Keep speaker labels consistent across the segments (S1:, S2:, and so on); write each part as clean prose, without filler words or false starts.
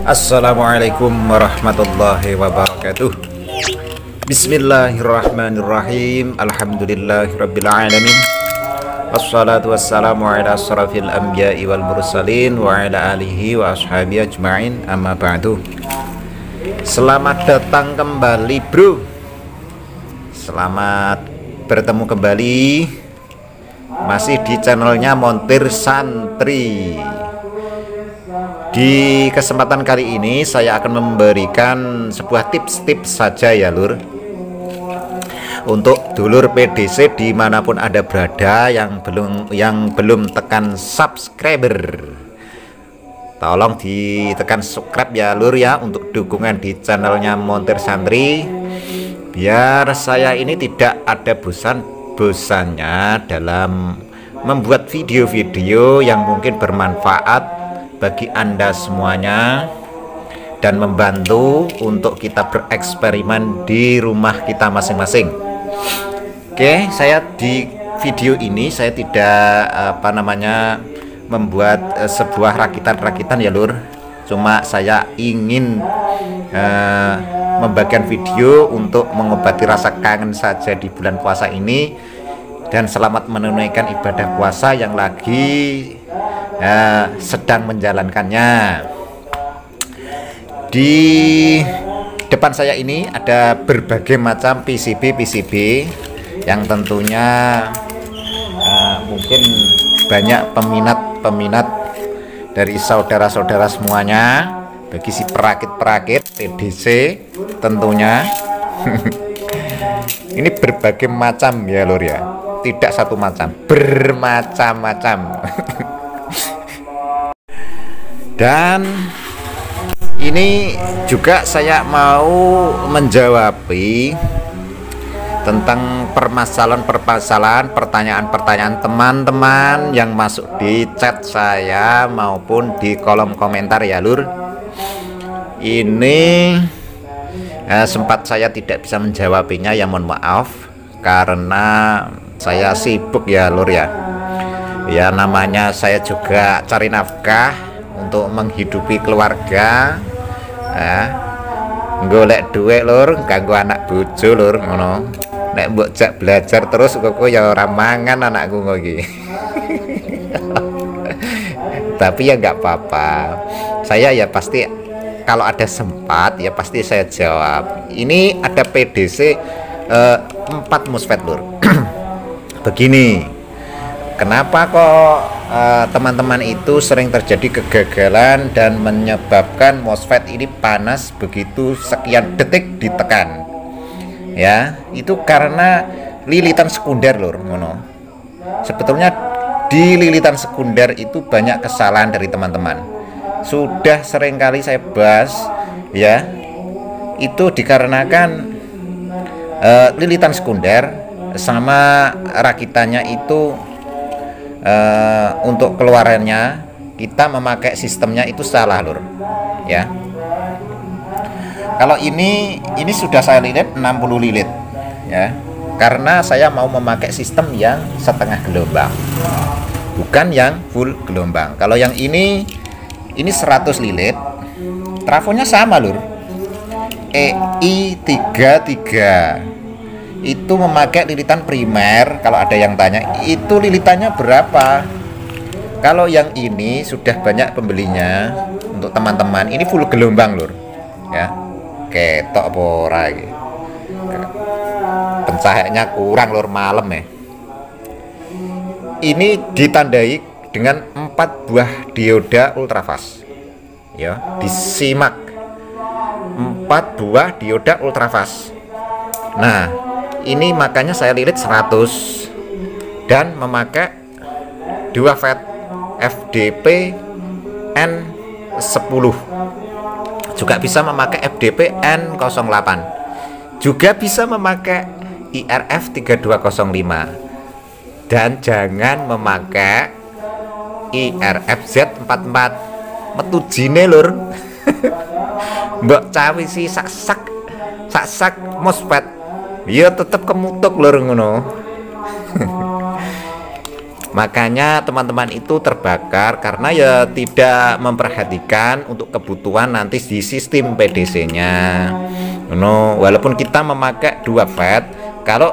S1: Assalamualaikum warahmatullahi wabarakatuh. Bismillahirrahmanirrahim. Alhamdulillahirabbil alamin. Wassalatu wassalamu ala asrafil anbiya'i wal mursalin wa ala alihi wa ashabihi ajma'in, amma ba'du. Selamat datang kembali, bro. Selamat bertemu kembali masih di channelnya Montir Santri. Di kesempatan kali ini saya akan memberikan sebuah tips-tips saja ya lur, untuk dulur PDC dimanapun ada berada yang belum tekan subscriber, tolong ditekan subscribe ya lur ya, untuk dukungan di channelnya Montir Santri, biar saya ini tidak ada bosan-bosannya dalam membuat video-video yang mungkin bermanfaat bagi Anda semuanya dan membantu untuk kita bereksperimen di rumah kita masing-masing. Oke, saya di video ini saya tidak membuat sebuah rakitan-rakitan ya lur, cuma saya ingin membagikan video untuk mengobati rasa kangen saja di bulan puasa ini, dan selamat menunaikan ibadah puasa yang lagi sedang menjalankannya. Di depan saya ini ada berbagai macam PCB yang tentunya mungkin banyak peminat dari saudara-saudara semuanya, bagi si perakit-perakit PDC tentunya. Ini berbagai macam ya lur ya, tidak satu macam, bermacam-macam. Dan ini juga saya mau menjawab tentang permasalahan-permasalahan, pertanyaan-pertanyaan teman-teman yang masuk di chat saya maupun di kolom komentar ya lur. Ini sempat saya tidak bisa menjawabnya ya, mohon maaf karena saya sibuk ya lur ya. Ya namanya saya juga cari nafkah untuk menghidupi keluarga, golek duit lur, kanggo anak bojo lur, ngono. Nek mbok jak belajar terus kok ya ora mangan anakku iki. Tapi ya nggak apa-apa, saya ya pasti kalau ada sempat ya pasti saya jawab. Ini ada PDC 4 MOSFET lur. Begini, kenapa kok teman-teman itu sering terjadi kegagalan dan menyebabkan MOSFET ini panas begitu sekian detik ditekan ya? Itu karena lilitan sekunder lur, ngono. Sebetulnya di lilitan sekunder itu banyak kesalahan dari teman-teman, sudah sering kali saya bahas ya. Itu dikarenakan lilitan sekunder sama rakitannya itu untuk keluarannya kita memakai sistemnya itu salah lur ya. Kalau ini sudah saya lilit 60 lilit ya, karena saya mau memakai sistem yang setengah gelombang, bukan yang full gelombang. Kalau yang ini 100 lilit, trafonya sama lur, EI33 itu memakai lilitan primer. Kalau ada yang tanya itu lilitannya berapa, kalau yang ini sudah banyak pembelinya. Untuk teman-teman ini full gelombang lur ya, ketok apa ora iki, pencahayaannya kurang lur, malam ya. Ini ditandai dengan 4 buah dioda ultrafast ya, disimak 4 buah dioda ultrafast. Nah ini makanya saya lilit 100 dan memakai 2 FET FDP N10, juga bisa memakai FDP N08, juga bisa memakai IRF 3205, dan jangan memakai IRF Z44 metu jine lur. Mbok cawi si sak MOSFET ya tetep kemutuk lur ngono. Makanya teman-teman itu terbakar karena ya tidak memperhatikan untuk kebutuhan nanti di sistem PDC-nya. Walaupun kita memakai 2 FET, kalau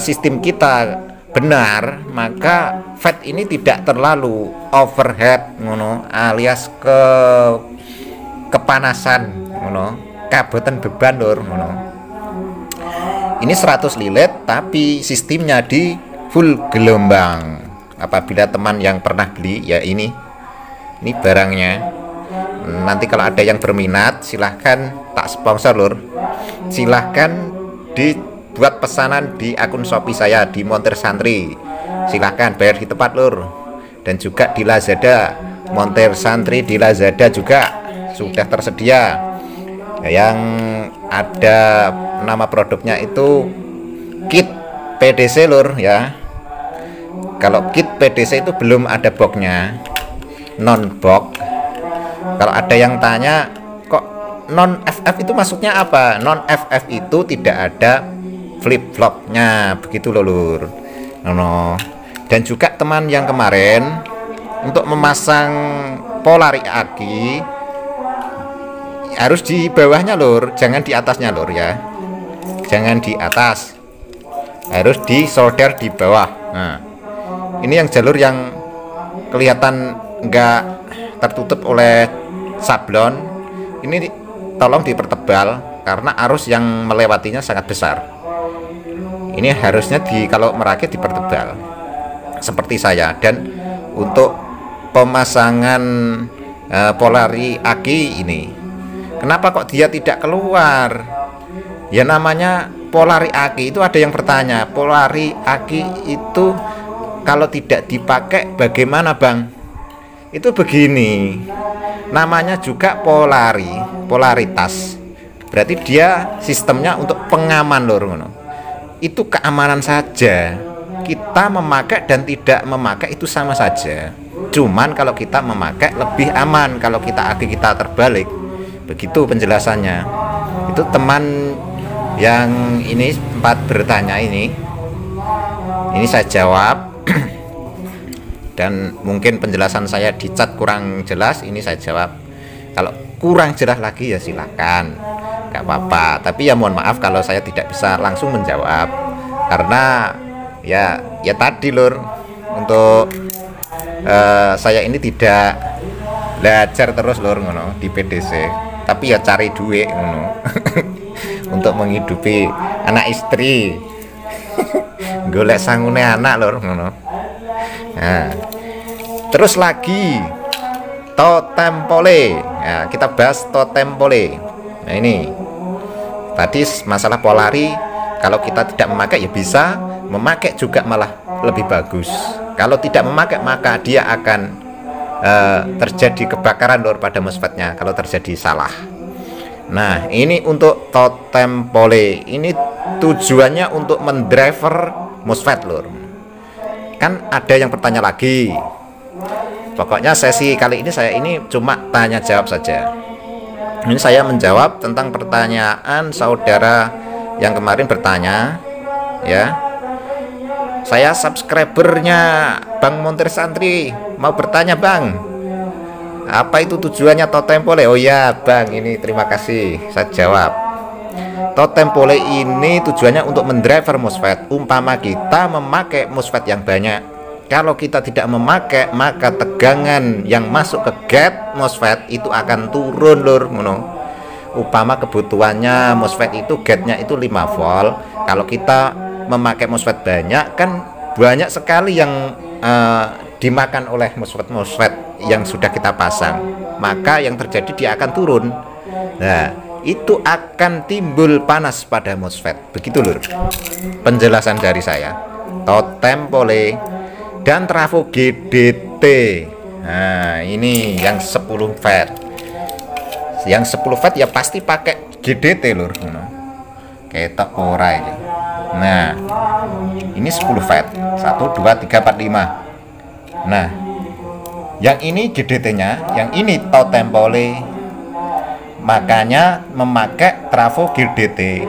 S1: sistem kita benar, maka FET ini tidak terlalu overhead, alias kepanasan, kabutan beban lur. Ini 100 lilit tapi sistemnya di full gelombang. Apabila teman yang pernah beli, ya ini barangnya. Nanti kalau ada yang berminat, silahkan tak sponsor lur, silahkan dibuat pesanan di akun Shopee saya di Montir Santri, silahkan bayar di tempat lur. Dan juga di Lazada, Montir Santri di Lazada juga sudah tersedia. Yang ada nama produknya itu kit PDC lur ya. Kalau kit PDC itu belum ada boxnya, non box. Kalau ada yang tanya kok non FF itu maksudnya apa? Non FF itu tidak ada flip flopnya, begitu loh lur. Dan juga teman yang kemarin untuk memasang polari aki harus di bawahnya lur, jangan di atasnya lur ya. Jangan di atas, harus di solder di bawah. Nah, ini yang jalur yang kelihatan enggak tertutup oleh sablon, ini tolong dipertebal karena arus yang melewatinya sangat besar. Ini harusnya kalau merakit dipertebal seperti saya. Dan untuk pemasangan polari aki ini, kenapa kok dia tidak keluar? Ya namanya polari aki itu, ada yang bertanya, polari aki itu kalau tidak dipakai bagaimana bang? Itu begini, namanya juga polaritas, berarti dia sistemnya untuk pengaman lur. Itu keamanan saja, kita memakai dan tidak memakai itu sama saja. Cuman kalau kita memakai lebih aman kalau kita aki kita terbalik. Begitu penjelasannya. Itu teman yang ini sempat bertanya ini saya jawab. Dan mungkin penjelasan saya di chat kurang jelas, ini saya jawab. Kalau kurang jelas lagi ya silakan, nggak apa-apa. Tapi ya mohon maaf kalau saya tidak bisa langsung menjawab, karena ya tadi lur, untuk saya ini tidak belajar terus lur di PDC, tapi ya cari duit untuk menghidupi anak istri, golek sangune anak lur. Nah, terus lagi totem pole. Nah, kita bahas totem pole. Nah, ini tadi masalah polari, kalau kita tidak memakai ya bisa, memakai juga malah lebih bagus. Kalau tidak memakai maka dia akan terjadi kebakaran lur pada MOSFET-nya kalau terjadi salah. Nah, ini untuk totem pole. Ini tujuannya untuk mendriver MOSFET lur. Kan ada yang bertanya lagi. Pokoknya sesi kali ini saya ini cuma tanya jawab saja. Ini saya menjawab tentang pertanyaan saudara yang kemarin bertanya ya. Saya subscribernya Bang Montir Santri, mau bertanya bang, apa itu tujuannya totem pole? Oh ya bang, ini terima kasih, saya jawab. Totem pole ini tujuannya untuk mendriver MOSFET. Umpama kita memakai MOSFET yang banyak, kalau kita tidak memakai maka tegangan yang masuk ke gate MOSFET itu akan turun lur. Umpama kebutuhannya MOSFET itu gate-nya itu 5 volt. Kalau kita memakai MOSFET banyak, kan banyak sekali yang dimakan oleh MOSFET yang sudah kita pasang, maka yang terjadi dia akan turun. Nah, itu akan timbul panas pada MOSFET. Begitu lur penjelasan dari saya. Totem pole dan trafo GDT. Nah, ini yang 10 watt. Yang 10 watt ya pasti pakai GDT lur. Ketok ora ini. Nah, ini 10 watt. 1 2 3 4 5. Nah, yang ini GDT-nya, yang ini totem pole. Makanya memakai trafo GDT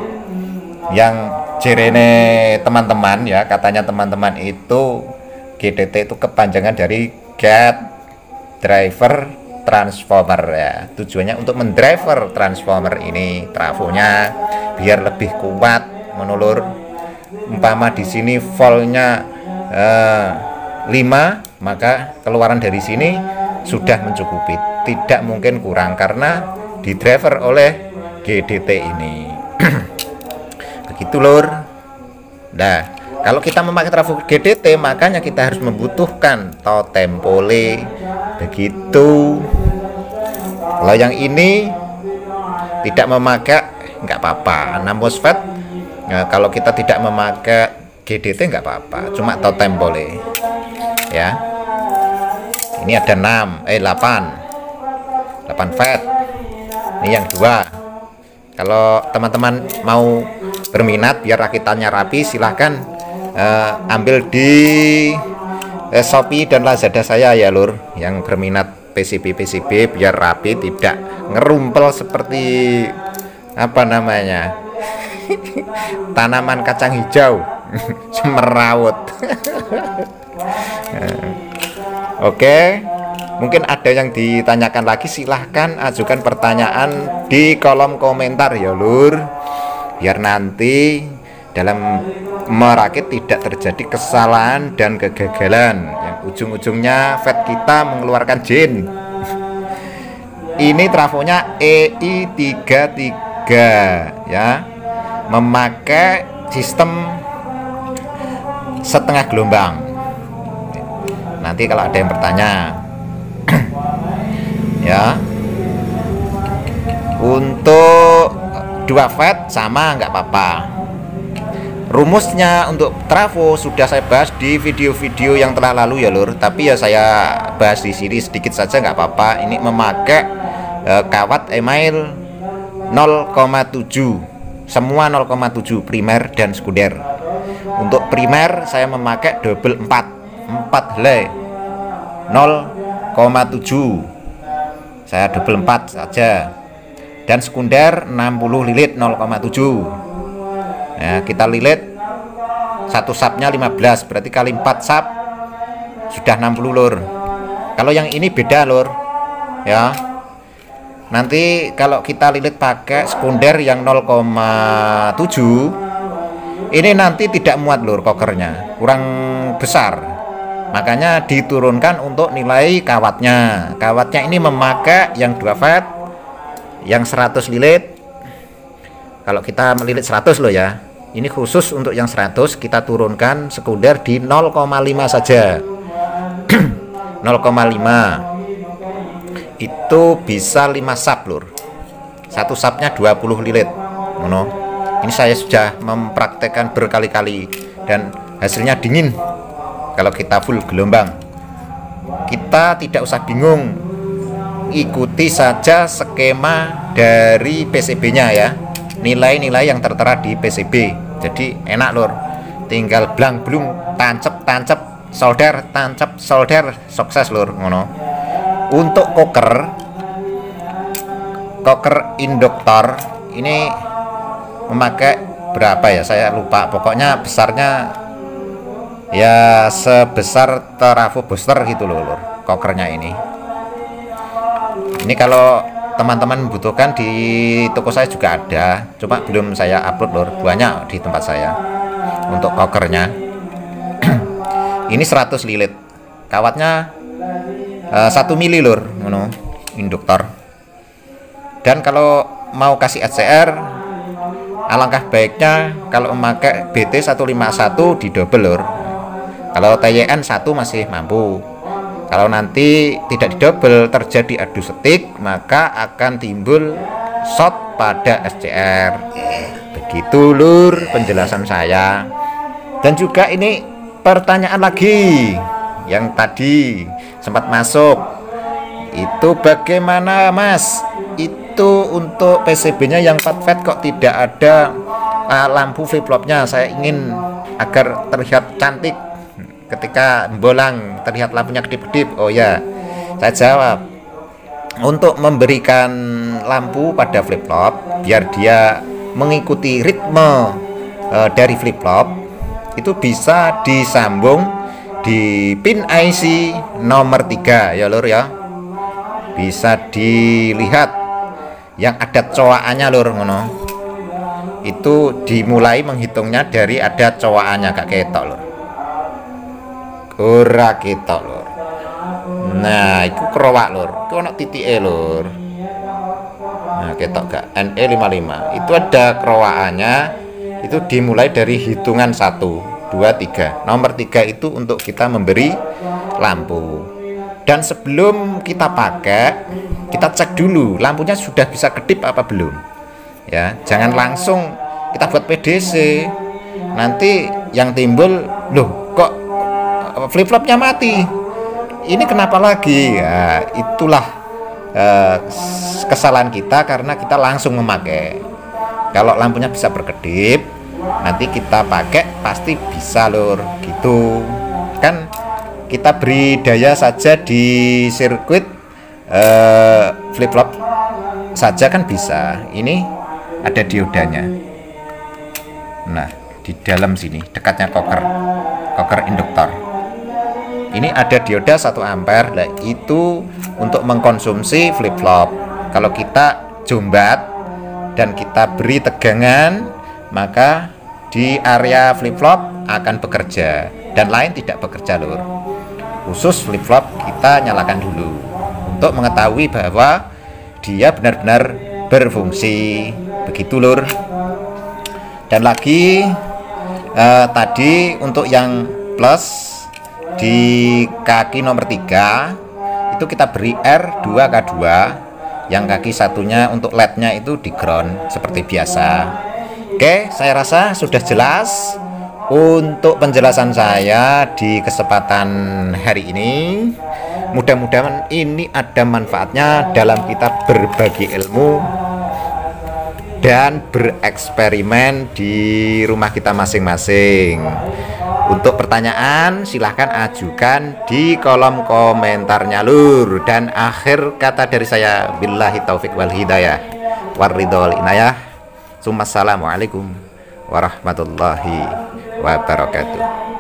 S1: yang jerene teman-teman ya, katanya teman-teman itu GDT itu kepanjangan dari Get Driver Transformer ya. Tujuannya untuk mendriver transformer ini trafonya biar lebih kuat menulur. Umpama di sini voltnya 5, maka keluaran dari sini sudah mencukupi, tidak mungkin kurang karena di driver oleh GDT ini. Begitu lur. Nah, kalau kita memakai trafo GDT, makanya kita harus membutuhkan totem pole. Begitu. Kalau yang ini tidak memakai, nggak apa-apa. 6 MOSFET. Nah, kalau kita tidak memakai GDT nggak apa-apa, cuma totem pole. Ya. Ini ada 8 FET. Ini yang 2. Kalau teman-teman mau berminat biar rakitannya rapi, silahkan ambil di Shopee dan Lazada saya ya lur, yang berminat PCB biar rapi, tidak ngerumpel seperti apa namanya tanaman kacang hijau semerawut. Oke, mungkin ada yang ditanyakan lagi, silahkan ajukan pertanyaan di kolom komentar ya lur, biar nanti dalam merakit tidak terjadi kesalahan dan kegagalan yang ujung-ujungnya FET kita mengeluarkan jin. Ini trafonya EI33 ya, memakai sistem setengah gelombang. Nanti kalau ada yang bertanya ya, untuk 2 FET sama nggak apa-apa. Rumusnya untuk trafo sudah saya bahas di video-video yang telah lalu ya lur, tapi ya saya bahas di sini sedikit saja nggak apa-apa. Ini memakai kawat email 0,7, semua 0,7 primer dan sekunder. Untuk primer saya memakai double 4 helai 0,7, saya double 4 saja, dan sekunder 60 lilit 0,7. Nah, kita lilit satu sapnya 15, berarti kali 4 sap sudah 60 lur. Kalau yang ini beda lur ya, nanti kalau kita lilit pakai sekunder yang 0,7 ini nanti tidak muat lur, kokernya kurang besar, makanya diturunkan untuk nilai kawatnya. Kawatnya ini memakai yang 2 FET yang 100 lilit. Kalau kita melilit 100 loh ya, ini khusus untuk yang 100 kita turunkan sekunder di 0,5 saja. 0,5 itu bisa 5 sap lur, satu sapnya 20 lilit. Ini saya sudah mempraktekkan berkali-kali dan hasilnya dingin. Kalau kita full gelombang, kita tidak usah bingung, ikuti saja skema dari PCB-nya ya, nilai-nilai yang tertera di PCB. Jadi enak lur, tinggal blang-blung, tancep, solder, tancep, solder, sukses lur. Untuk koker induktor ini memakai berapa ya, saya lupa, pokoknya besarnya ya sebesar trafo booster gitu loh lur, kokernya ini. Ini kalau teman-teman membutuhkan di toko saya juga ada, cuma belum saya upload lur, banyak di tempat saya untuk kokernya. Ini 100 lilit, kawatnya 1 mili lur, induktor. Dan kalau mau kasih HCR, alangkah baiknya kalau memakai BT151 di double lur. Kalau TYN 1 masih mampu. Kalau nanti tidak di double, terjadi adu setik, maka akan timbul short pada SCR. Begitu lur penjelasan saya. Dan juga ini pertanyaan lagi yang tadi sempat masuk, itu bagaimana mas, itu untuk PCB-nya yang 4 FET kok tidak ada lampu flip-flopnya? Saya ingin agar terlihat cantik ketika bolang, terlihat lampunya kedip-kedip. Oh ya, saya jawab, untuk memberikan lampu pada flip-flop biar dia mengikuti ritme dari flip-flop, itu bisa disambung di pin IC nomor 3 ya lur ya. Bisa dilihat yang ada coakannya lur ngono. Itu dimulai menghitungnya dari ada coakannya, gak ketok lur. Ora ketok lur. Nah, itu kerowak lur. Itu ono titike lur. Nah, ketok gak? NE55. Itu ada kerowakannya. Itu dimulai dari hitungan 1, 2, 3. Nomor 3 itu untuk kita memberi lampu. Dan sebelum kita pakai, kita cek dulu lampunya sudah bisa kedip apa belum. Ya, jangan langsung kita buat PDC. Nanti yang timbul, loh kok flip-flopnya mati. Ini kenapa lagi? Ya, itulah kesalahan kita karena kita langsung memakai. Kalau lampunya bisa berkedip, nanti kita pakai pasti bisa lur, gitu kan. Kita beri daya saja di sirkuit flip-flop saja kan bisa. Ini ada diodanya. Nah, di dalam sini dekatnya koker induktor. Ini ada dioda 1 ampere. Nah, itu untuk mengkonsumsi flip-flop. Kalau kita jombat dan kita beri tegangan, maka di area flip-flop akan bekerja dan lain tidak bekerja lur. Khusus flip-flop kita nyalakan dulu untuk mengetahui bahwa dia benar-benar berfungsi, begitu lur. Dan lagi tadi untuk yang plus di kaki nomor 3 itu kita beri R2K2, yang kaki satunya untuk LED-nya itu di ground seperti biasa. Oke, saya rasa sudah jelas untuk penjelasan saya di kesempatan hari ini. Mudah-mudahan ini ada manfaatnya dalam kita berbagi ilmu dan bereksperimen di rumah kita masing-masing. Untuk pertanyaan silahkan ajukan di kolom komentarnya lur. Dan akhir kata dari saya, billahi taufik wal hidayah waridhol inayah. Assalamualaikum warahmatullahi wabarakatuh.